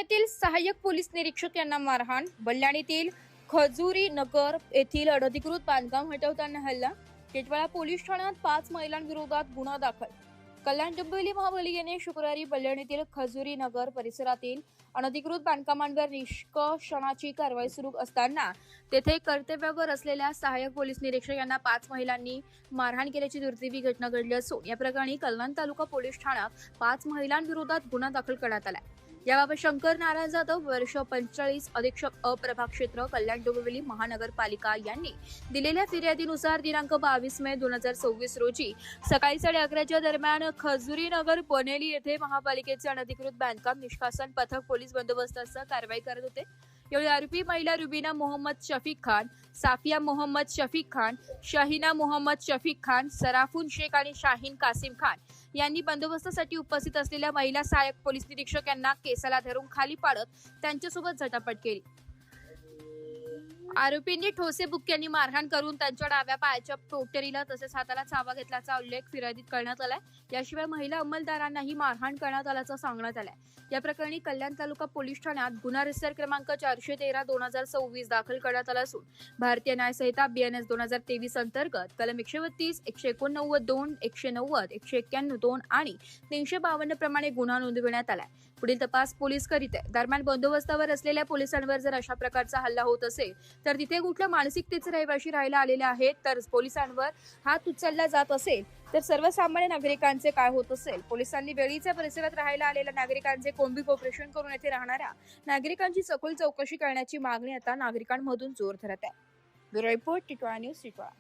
येथील सहाय्यक पोलीस निरीक्षक यांना मारहाण, बल्लाणीतील खजुरी नगर येथील अनधिकृत बांधकाम हटवताना हल्ला, टिटवाळा पोलीस ठाण्यात 5 महिलांविरोधात गुन्हा दाखल. कल्याण डोंबिवली महापालिकेने शुक्रवारी बल्लाणीतील खजुरी नगर परिसरातील अनधिकृत बांधकामांवर निष्कर्षणाची कारवाई सुरू असताना तेथे कर्तव्यावर असलेल्या सहाय्यक पोलीस निरीक्षक यांना 5 महिलांनी मारहाण केल्याची दुर्दैवी घटना घडली असून या प्रकरणी कल्याण तालुका पोलीस ठाण्यात 5 महिलांविरोधात गुन्हा दाखल करण्यात आला. याबाबत शंकर नारायण जाधव वर्ष 45 अधीक्षक प्रभाग क्षेत्र कल्याण डोंबिवली महानगरपालिका यांनी दिलेल्या फिर्यादीनुसार दिनांक 22 मे 2024 रोजी सकाळी 11:30 दरम्यान खजुरी नगर पनेली येथे महापालिकेचे अनधिकृत बांधकाम निष्कासन पथक पोलीस बंदोबस्तासह कारवाई करत होते. यावेळी आरोपी महिला रुबीना मोहम्मद शफीक खान, साफिया मोहम्मद शफीक खान, शाहिना मोहम्मद शफीक खान, सराफुन शेख आणि शाहीन कासिम खान यांनी बंदोबस्तासाठी उपस्थित असलेल्या महिला सहाय्यक पोलीस निरीक्षक यांना केसाला धरून खाली पाडत त्यांच्यासोबत झटापट केली. आरोपींनी ठोसे बुक्क्यांनी मारहाण करून त्यांच्या डाव्या पायाच्या पोटरीला तसेच हाताला चावा घेतल्याचा उल्लेख फिर्यादीत करण्यात आलाय. याशिवाय महिला अंमलदारांनाही मारहाण करण्यात आल्याचं सांगण्यात आलंय. या प्रकरणी कल्याण तालुका पोलीस ठाण्यात गुन्हा रजिस्टर क्रमांक 413/2024 दाखल करण्यात आला असून भारतीय न्याय संहिता BNS 2023 अंतर्गत कलम 132, 189(2), 190, 191(2) आणि 352 प्रमाणे गुन्हा नोंदविण्यात आलाय. पुढील तपास पोलीस करीत आहे. दरम्यान बंदोबस्तावर असलेल्या पोलिसांवर जर अशा प्रकारचा हल्ला होत असेल तर तिथे कुठल्या मानसिकतेचे रहिवाशी राहायला आलेले आहेत, तर पोलिसांवर हात उचलला जात असेल तर सर्वसामान्य नागरिकांचे काय होत असेल. पोलिसांनी वेळीच्या परिसरात राहायला आलेल्या नागरिकांचे कोम्बिंग ऑपरेशन करून येथे राहणाऱ्या नागरिकांची सखोल चौकशी करण्याची मागणी आता नागरिकांमधून जोर धरत आहे. Bureau report, Titwala news, Titwala.